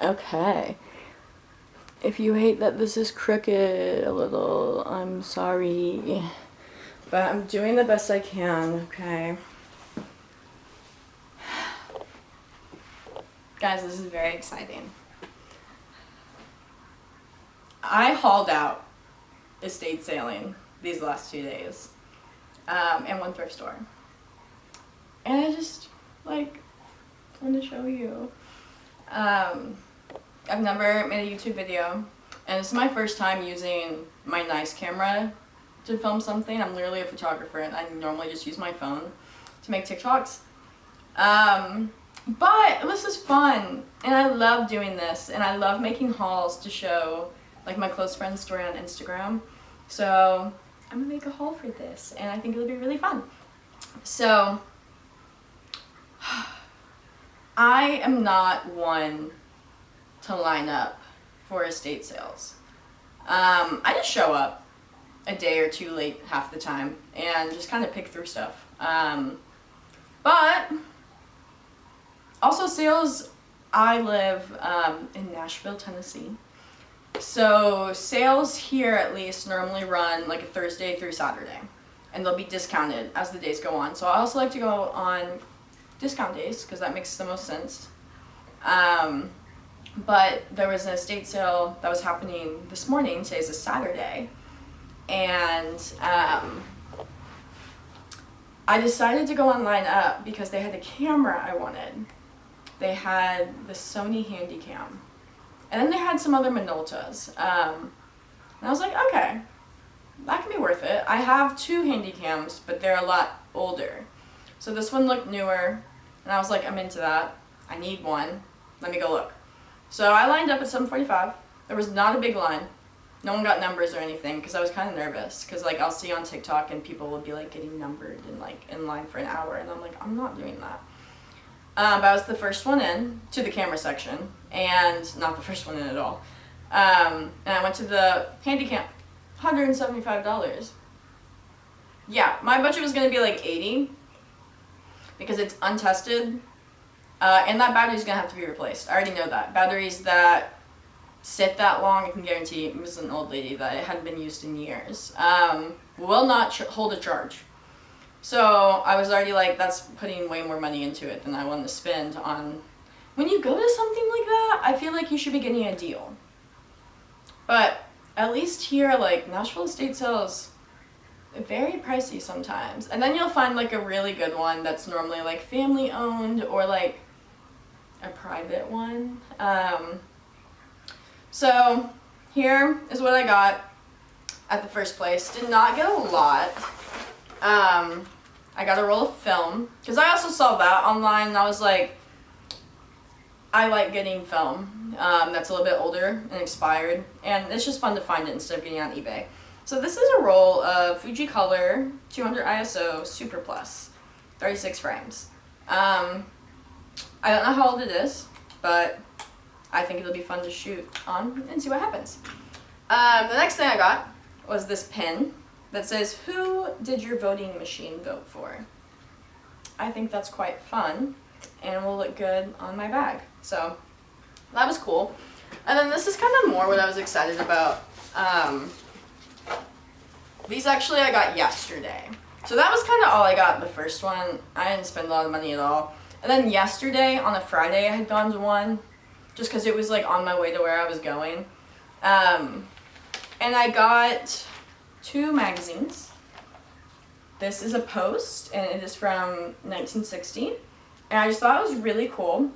Okay. If you hate that this is crooked a little, I'm sorry. But I'm doing the best I can, okay? Guys, this is very exciting. I hauled out estate sailing these last 2 days, and one thrift store. And I just, like, want to show you. I've never made a YouTube video, and this is my first time using my nice camera to film something. I'm literally a photographer, and I normally just use my phone to make TikToks. But this is fun, and I love doing this, and I love making hauls to show like my close friends' story on Instagram. So I'm gonna make a haul for this, and I think it'll be really fun. So I am not one to line up for estate sales. I just show up a day or two late half the time and just kind of pick through stuff. But also sales, I live in Nashville, Tennessee. So sales here at least normally run like a Thursday through Saturday, and they'll be discounted as the days go on. So I also like to go on discount days because that makes the most sense. But there was an estate sale that was happening this morning. Today's a Saturday, and I decided to go online up because they had the camera I wanted. They had the Sony Handycam, and then they had some other Minoltas. And I was like, okay, that can be worth it. I have two Handycams, but they're a lot older. So this one looked newer, and I was like, I'm into that. I need one. Let me go look. So I lined up at 7:45. There was not a big line. No one got numbers or anything because I was kind of nervous because like I'll see on TikTok and people will be like getting numbered and like in line for an hour, and I'm like, I'm not doing that. But I was the first one in to the camera section, and not the first one in at all. And I went to the Handycam, $175. Yeah, my budget was gonna be like $80 because it's untested, and that battery's gonna have to be replaced. I already know that. Batteries that sit that long, I can guarantee, it was an old lady that it hadn't been used in years, will not hold a charge. So I was already like, that's putting way more money into it than I wanted to spend on. When you go to something like that, I feel like you should be getting a deal. But at least here, like Nashville estate sales, very pricey sometimes. And then you'll find like a really good one that's normally like family owned or like a private one. So here is what I got at the first place. Did not get a lot. I got a roll of film because I also saw that online, and I was like, I like getting film that's a little bit older and expired, and it's just fun to find it instead of getting it on eBay. So this is a roll of Fuji Color 200 ISO Super Plus, 36 frames. I don't know how old it is, but I think it'll be fun to shoot on and see what happens. The next thing I got was this pin that says, "Who did your voting machine vote for?" I think that's quite fun and will look good on my bag. So that was cool. And then this is kind of more what I was excited about. These actually I got yesterday. So that was kind of all I got the first one. I didn't spend a lot of money at all. And then yesterday, on a Friday, I had gone to one just because it was like on my way to where I was going. And I got 2 magazines. This is a Post, and it is from 1960. And I just thought it was really cool.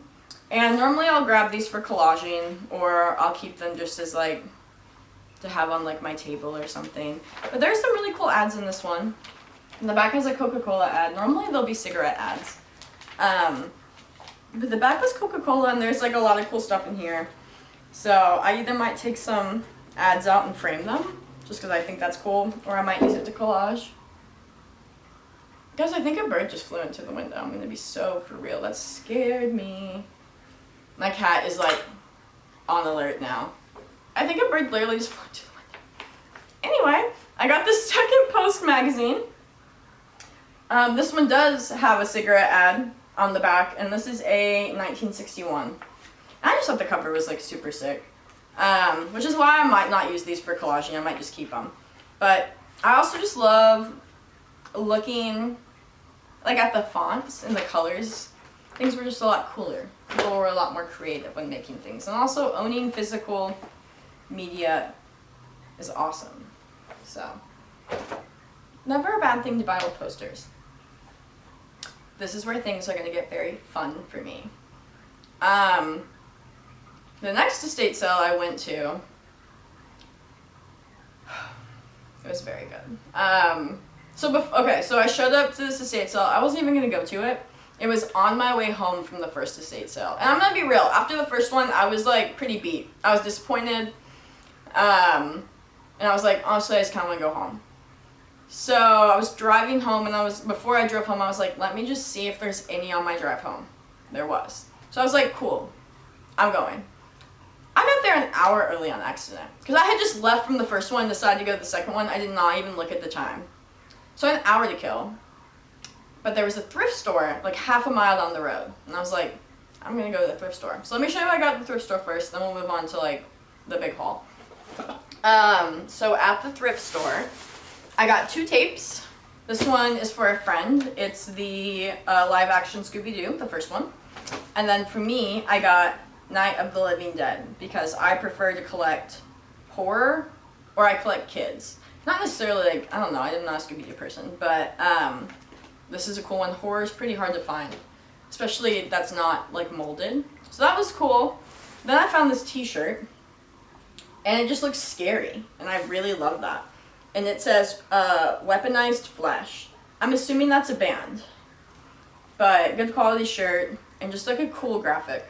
And normally I'll grab these for collaging, or I'll keep them just as like to have on like my table or something. But there's some really cool ads in this one. And the back has a Coca-Cola ad. Normally there'll be cigarette ads. But the back was Coca-Cola, and there's like a lot of cool stuff in here. So I either might take some ads out and frame them, just because I think that's cool, or I might use it to collage. Guys, I think a bird just flew into the window. I'm gonna be so for real. That scared me. My cat is like on alert now. I think a bird literally just flew into the window. Anyway, I got this second Post magazine. This one does have a cigarette ad on the back, and this is a 1961. I just thought the cover was like super sick. Which is why I might not use these for collaging. I might just keep them. But I also just love looking like at the fonts and the colors. Things were just a lot cooler. People were a lot more creative when making things. And also owning physical media is awesome. So, never a bad thing to buy old posters. This is where things are going to get very fun for me. The next estate sale I went to, it was very good. So I showed up to this estate sale. I wasn't even going to go to it. It was on my way home from the first estate sale. And I'm going to be real, after the first one, I was like pretty beat. I was disappointed. And I was like, honestly, I just kind of want to go home. So I was driving home, and before I drove home, I was like, let me just see if there's any on my drive home. There was. So I was like, cool, I'm going. I got there an hour early on accident, because I had just left from the first one and decided to go to the second one. I did not even look at the time. So I had an hour to kill. But there was a thrift store like half a mile down the road. And I was like, I'm going to go to the thrift store. So let me show you what I got at the thrift store first, then we'll move on to like the big haul. So at the thrift store, I got 2 tapes. This one is for a friend. It's the live action Scooby-Doo, the first one. And then for me, I got Night of the Living Dead, because I prefer to collect horror, or I collect kids. Not necessarily like, I don't know, I'm not a Scooby-Doo person, but this is a cool one. Horror is pretty hard to find, especially that's not like molded. So that was cool. Then I found this t-shirt, and it just looks scary, and I really love that. And it says, Weaponized Flesh. I'm assuming that's a band, but good quality shirt, and just like a cool graphic.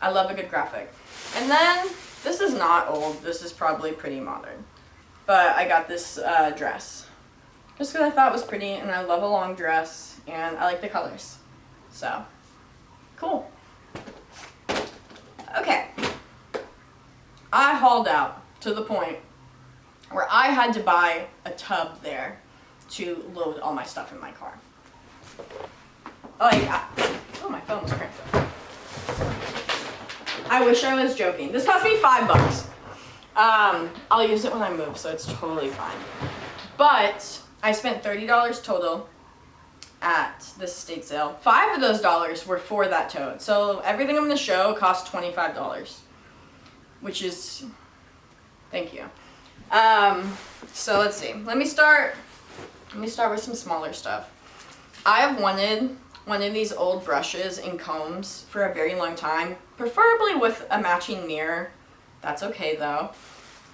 I love a good graphic. And then, this is not old, this is probably pretty modern, but I got this dress. Just because I thought it was pretty, and I love a long dress, and I like the colors. So, cool. Okay. I hauled out to the point where I had to buy a tub there to load all my stuff in my car. Oh, yeah. Oh, my phone was cranked up. I wish I was joking. This cost me $5. I'll use it when I move, so it's totally fine. But I spent $30 total at this estate sale. $5 of those dollars were for that tote. So everything I'm going to show cost $25, which is, thank you. So let's see. Let me start with some smaller stuff. I have wanted one of these old brushes and combs for a very long time, preferably with a matching mirror. That's okay though.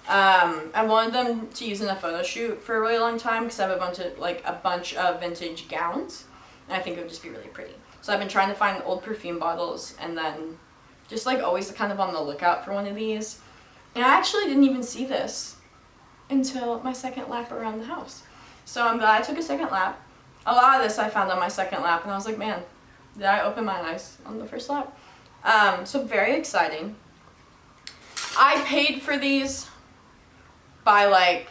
I wanted them to use in a photo shoot for a really long time because I have a bunch of vintage gowns, and I think it would just be really pretty. So I've been trying to find old perfume bottles, and then just like always kind of on the lookout for one of these. And I actually didn't even see this until my second lap around the house. So I'm glad I took a second lap. A lot of this I found on my second lap, and I was like, man, did I open my eyes on the first lap? So very exciting. I paid for these by like,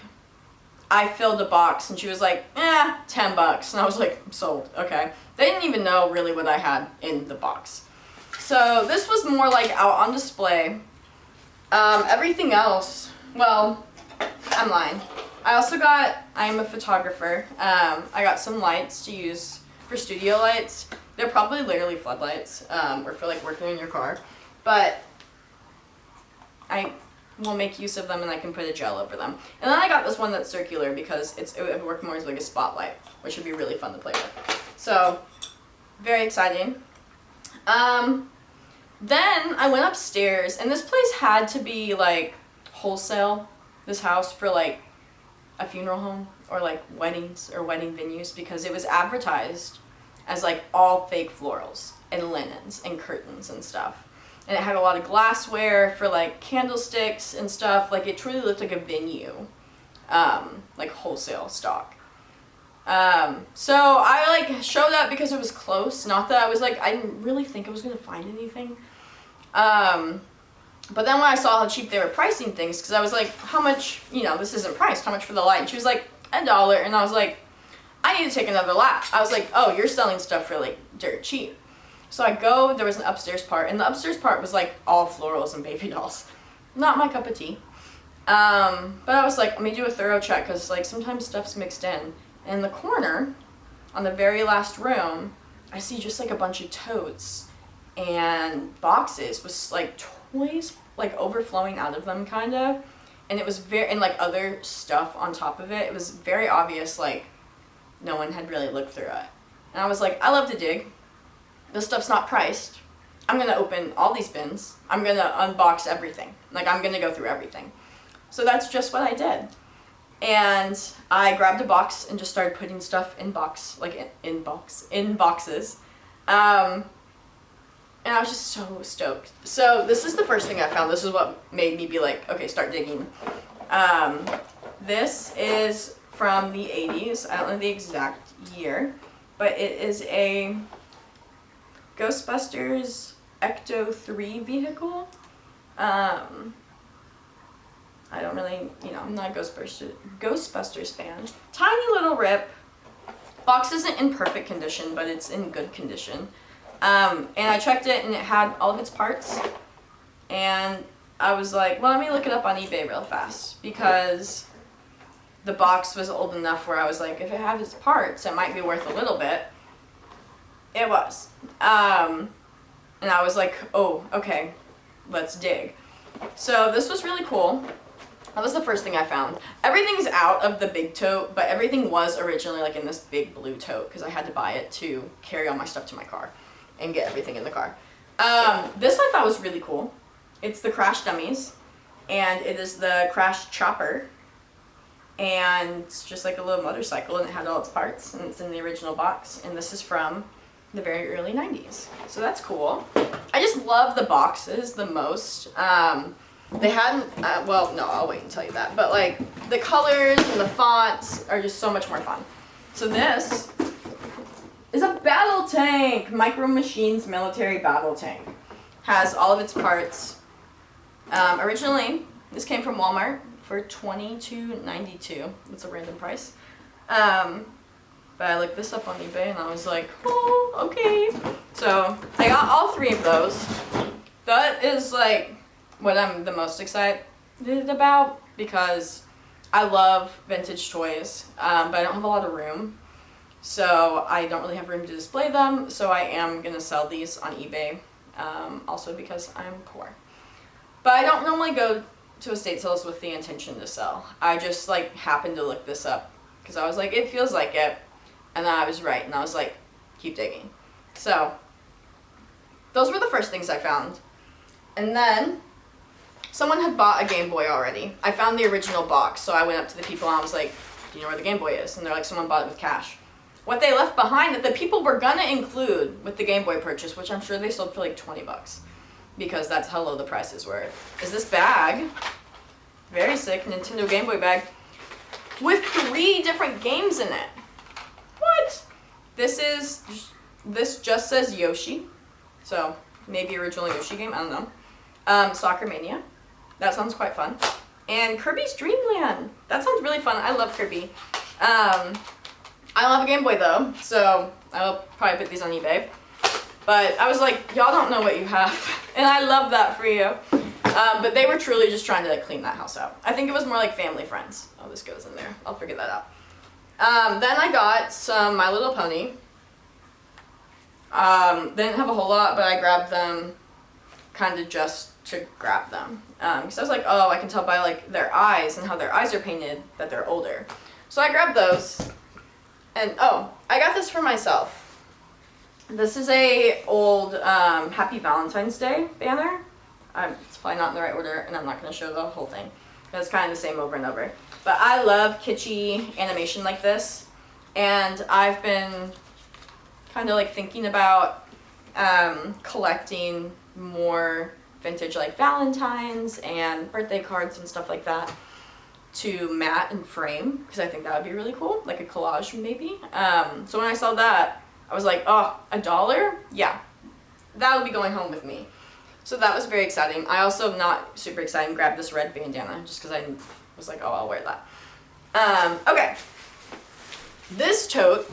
I filled a box, and she was like, $10. And I was like, sold, okay. They didn't even know really what I had in the box. So this was more like out on display. Everything else, well, I'm lying. I'm a photographer. I got some lights to use for studio lights. They're probably literally floodlights, or for like working in your car. But I will make use of them, and I can put a gel over them. And then I got this one that's circular because it would work more as like a spotlight, which would be really fun to play with. So, very exciting. Then I went upstairs, and this place had to be like wholesale, this house, for like a funeral home or like weddings or wedding venues, because it was advertised as like all fake florals and linens and curtains and stuff. And it had a lot of glassware for like candlesticks and stuff. Like it truly looked like a venue, like wholesale stock. So I like showed up because it was close. Not that I was like, I didn't really think I was gonna find anything. But then when I saw how cheap they were pricing things, because I was like, how much, this isn't priced, how much for the light? And she was like, $1. And I was like, I need to take another lap. I was like, oh, you're selling stuff for like dirt cheap. So I go, there was an upstairs part, and the upstairs part was like all florals and baby dolls. Not my cup of tea. But I was like, let me do a thorough check, because like sometimes stuff's mixed in. And in the corner, on the very last room, I see just like a bunch of totes and boxes with like toys like overflowing out of them, kind of. And it was very, and like other stuff on top of it. It was very obvious, like no one had really looked through it. And I was like, I love to dig. This stuff's not priced. I'm gonna open all these bins. I'm gonna unbox everything. Like, I'm gonna go through everything. So that's just what I did. And I grabbed a box and just started putting stuff in boxes. And I was just so stoked. So this is the first thing I found. This is what made me be like, okay, start digging. This is from the 80s. I don't know the exact year, but it is a Ghostbusters Ecto 3 vehicle. I don't really, I'm not a Ghostbusters fan. Tiny little rip. Box isn't in perfect condition, but it's in good condition. And I checked it, and it had all of its parts. And I was like, well, let me look it up on eBay real fast, because the box was old enough where I was like, if it had its parts, it might be worth a little bit. It was. And I was like, oh, okay, let's dig. So this was really cool. That was the first thing I found. Everything's out of the big tote, but everything was originally like in this big blue tote, because I had to buy it to carry all my stuff to my car and get everything in the car. This I thought was really cool. It's the Crash Dummies, and it is the Crash Chopper, and it's just like a little motorcycle, and it had all its parts, and it's in the original box, and this is from the very early 90s. So that's cool. I just love the boxes the most. They hadn't, well, no, I'll wait and tell you that, but like the colors and the fonts are just so much more fun. So this is a battle tank, Micro Machines military battle tank. Has all of its parts. Originally, this came from Walmart for $22.92. That's a random price. But I looked this up on eBay, and I was like, oh, okay. So I got all three of those. That is like what I'm the most excited about, because I love vintage toys, but I don't have a lot of room. So I don't really have room to display them, so I am going to sell these on eBay, also because I'm poor. But I don't normally go to estate sales with the intention to sell. I just like happened to look this up, because I was like, it feels like it, and then I was right, and I was like, keep digging. So those were the first things I found. And then someone had bought a Game Boy already. I found the original box, so I went up to the people and I was like, do you know where the Game Boy is? And they're like, someone bought it with cash. What they left behind that the people were gonna include with the Game Boy purchase, which I'm sure they sold for like 20 bucks, because that's how low the prices were, is this bag. Very sick Nintendo Game Boy bag with 3 different games in it. What? This just says Yoshi, so maybe original Yoshi game, I don't know. Soccer Mania, that sounds quite fun. And Kirby's Dream Land, that sounds really fun. I love Kirby. I don't have a Game Boy though, so I'll probably put these on eBay. But I was like, y'all don't know what you have, and I love that for you. But they were truly just trying to like clean that house out. I think it was more like family friends. Oh, this goes in there. I'll figure that out. Then I got some My Little Pony. Didn't have a whole lot, but I grabbed them kind of just to grab them. Because I was like, oh, I can tell by like their eyes and how their eyes are painted that they're older. So I grabbed those. And oh, I got this for myself. This is a old Happy Valentine's Day banner. It's probably not in the right order, and I'm not going to show the whole thing. It's kind of the same over and over. But I love kitschy animation like this, and I've been kind of like thinking about collecting more vintage like Valentines and birthday cards and stuff like that to mat and frame, because I think that would be really cool, like a collage maybe. So when I saw that, I was like, oh, $1? Yeah, that would be going home with me. So that was very exciting. I also, not super excited, grabbed this red bandana just because I was like, oh, I'll wear that. Okay. This tote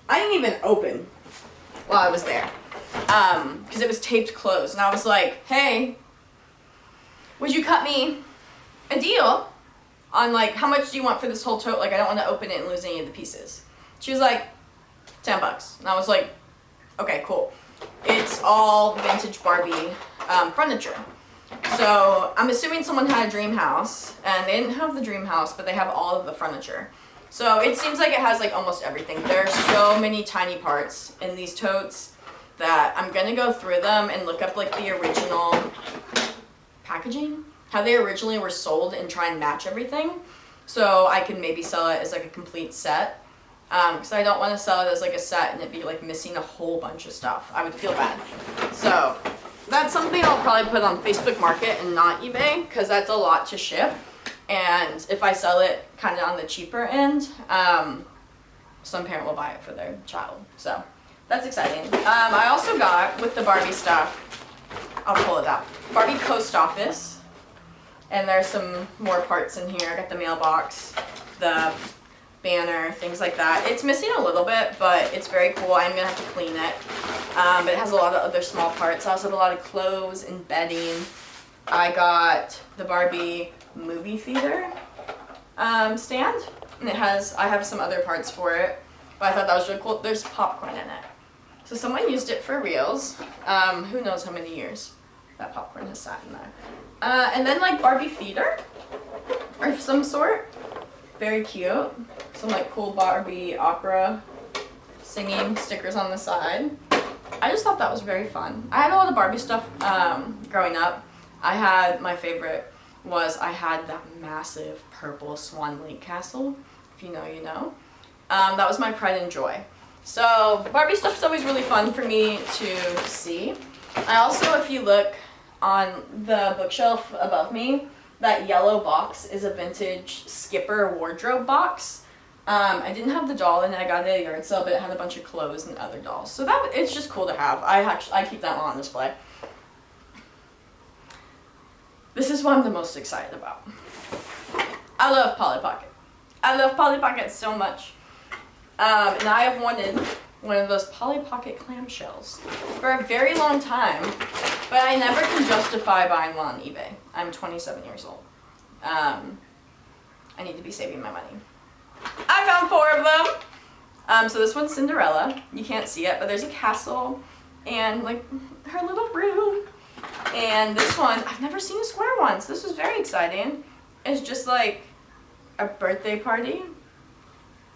I didn't even open while I was there. Because it was taped closed. And I was like, hey, would you cut me a deal on like, how much do you want for this whole tote? Like, I don't want to open it and lose any of the pieces. She was like, $10. And I was like, okay, cool. It's all vintage Barbie furniture. So I'm assuming someone had a dream house, and they didn't have the dream house, but they have all of the furniture. So it seems like it has like almost everything. There are so many tiny parts in these totes that I'm gonna go through them and look up like the original packaging, how they originally were sold, and try and match everything, so I can maybe sell it as like a complete set. Because I don't want to sell it as like a set and it be like missing a whole bunch of stuff. I would feel bad. So that's something I'll probably put on Facebook Market and not eBay, because that's a lot to ship. And if I sell it kind of on the cheaper end, some parent will buy it for their child. So that's exciting. I also got, with the Barbie stuff, I'll pull it out, Barbie post office. And there's some more parts in here. I got the mailbox, the banner, things like that. It's missing a little bit, but it's very cool. I'm gonna have to clean it. But it has a lot of other small parts. I also have a lot of clothes and bedding. I got the Barbie movie theater stand, and I have some other parts for it, but I thought that was really cool. There's popcorn in it. So someone used it for reals. Who knows how many years that popcorn has sat in there. And then like Barbie theater or some sort. Very cute. Some like cool Barbie opera singing stickers on the side. I just thought that was very fun. I had a lot of Barbie stuff growing up. My favorite was I had that massive purple Swan Lake castle. If you know, you know. That was my pride and joy. So Barbie stuff is always really fun for me to see. I also, if you look on the bookshelf above me, that yellow box is a vintage Skipper wardrobe box. I didn't have the doll in it. I got it at a yard sale, but it had a bunch of clothes and other dolls. So it's just cool to have. I keep that one on display. This is what I'm the most excited about. I love Polly Pocket. I love Polly Pocket so much. And I have wanted one of those Polly Pocket clamshells for a very long time, but I never can justify buying one on eBay. I'm 27 years old. I need to be saving my money. I found 4 of them. So this one's Cinderella. You can't see it, but there's a castle and like her little room. And this one, I've never seen a square one, so this was very exciting. It's just like a birthday party.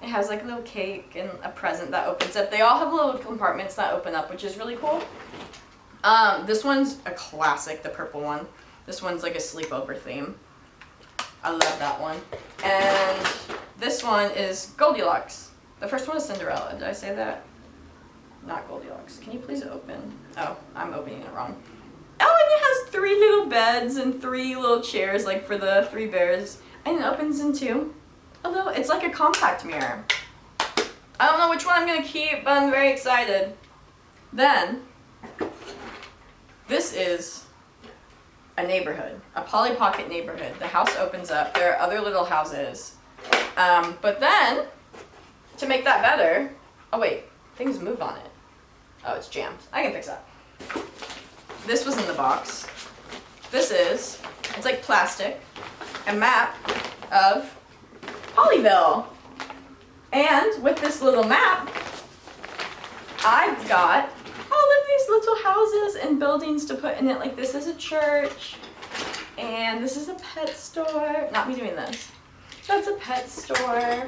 It has like a little cake and a present that opens up. They all have little compartments that open up, which is really cool. This one's a classic, the purple one. This one's like a sleepover theme. I love that one. And this one is Goldilocks. The first one is Cinderella. Did I say that? Not Goldilocks. Can you please open? Oh, I'm opening it wrong. Oh, and it has 3 little beds and 3 little chairs, like for the 3 bears. And it opens into it's like a compact mirror. I don't know which one I'm gonna keep, but I'm very excited. Then, this is a neighborhood, a Polly Pocket neighborhood. The house opens up, there are other little houses. But then, to make that better, oh wait, things move on it. Oh, it's jammed. I can fix that. This was in the box. It's like plastic, a map of Hollyville. And with this little map, I've got all of these little houses and buildings to put in it. Like this is a church, and this is a pet store. Not me doing this. That's a pet store,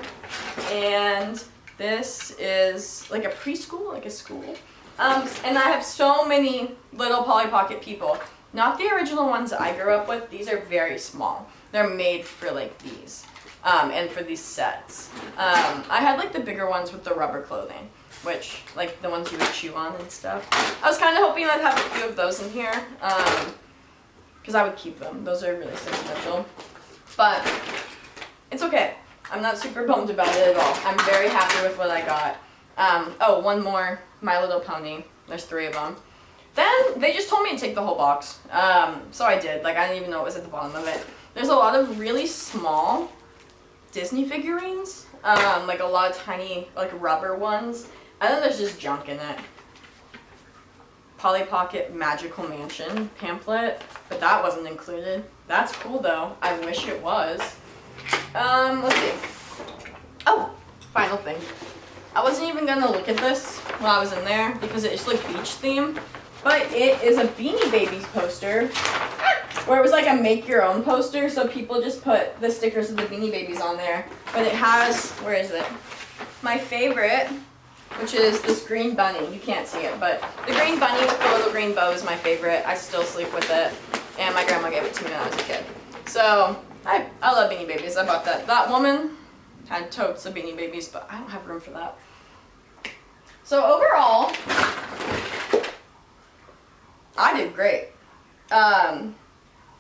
and this is like a preschool, like a school. And I have so many little Polly Pocket people. Not the original ones that I grew up with. These are very small. They're made for like these. And for these sets. I had like the bigger ones with the rubber clothing, which like the ones you would chew on and stuff. I was kind of hoping I'd have a few of those in here, because I would keep them. Those are really sentimental. But it's okay. I'm not super bummed about it at all. I'm very happy with what I got. Oh, one more My Little Pony. There's 3 of them. Then they just told me to take the whole box. So I did. Like I didn't even know what was at the bottom of it. There's a lot of really small Disney figurines, like a lot of tiny like rubber ones, I think there's just junk in it. Polly Pocket Magical Mansion pamphlet, but that wasn't included. That's cool though. I wish it was. Let's see. Oh, final thing. I wasn't even gonna look at this while I was in there because it's like beach theme, but it is a Beanie Babies poster where it was like a make your own poster, so people just put the stickers of the Beanie Babies on there. But it has, where is it? My favorite, which is this green bunny. You can't see it, but the green bunny with the little green bow is my favorite. I still sleep with it, and my grandma gave it to me when I was a kid. So I love Beanie Babies. I bought that. That woman had totes of Beanie Babies, but I don't have room for that. So overall, I did great.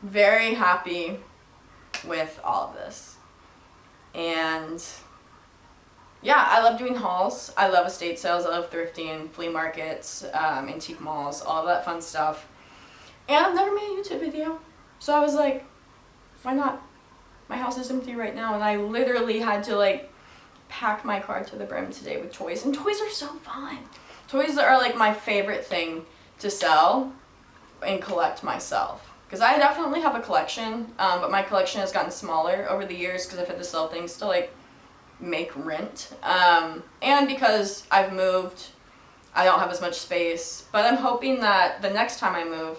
Very happy with all of this. And yeah, I love doing hauls. I love estate sales. I love thrifting, flea markets, antique malls, all of that fun stuff. And I've never made a YouTube video. So I was like, why not? My house is empty right now, and I literally had to like pack my car to the brim today with toys. And toys are so fun. Toys are like my favorite thing to sell and collect myself. Because I definitely have a collection, but my collection has gotten smaller over the years because I've had to sell things to like make rent. And because I've moved, I don't have as much space. But I'm hoping that the next time I move,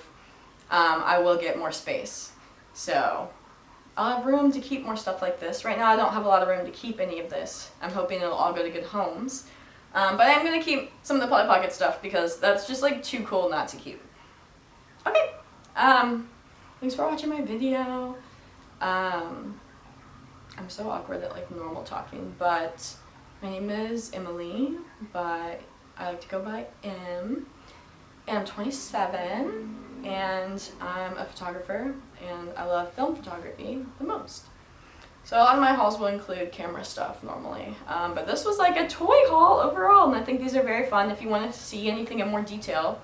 I will get more space. So I'll have room to keep more stuff like this. Right now I don't have a lot of room to keep any of this. I'm hoping it'll all go to good homes. But I'm going to keep some of the Polly Pocket stuff because that's just like too cool not to keep. Okay. Thanks for watching my video. I'm so awkward at like normal talking, but my name is Emily, but I like to go by M. And I'm 27, and I'm a photographer, and I love film photography the most. So a lot of my hauls will include camera stuff normally, but this was like a toy haul overall, and I think these are very fun. If you want to see anything in more detail,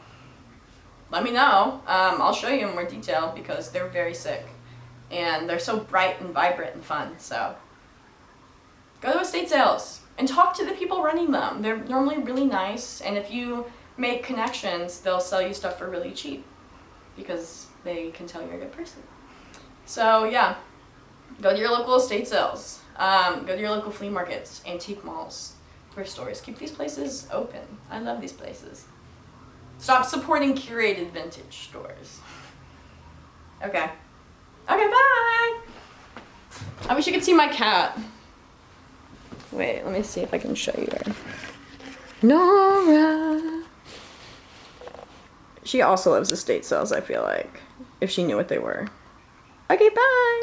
let me know. I'll show you in more detail because they're very sick, and they're so bright and vibrant and fun. So go to estate sales and talk to the people running them. They're normally really nice, and if you make connections, they'll sell you stuff for really cheap because they can tell you're a good person. So yeah, go to your local estate sales, go to your local flea markets, antique malls, thrift stores. Keep these places open. I love these places. Stop supporting curated vintage stores. Okay. Okay, bye! I wish you could see my cat. Wait, let me see if I can show you her. Nora! She also loves estate sales, I feel like, if she knew what they were. Okay, bye!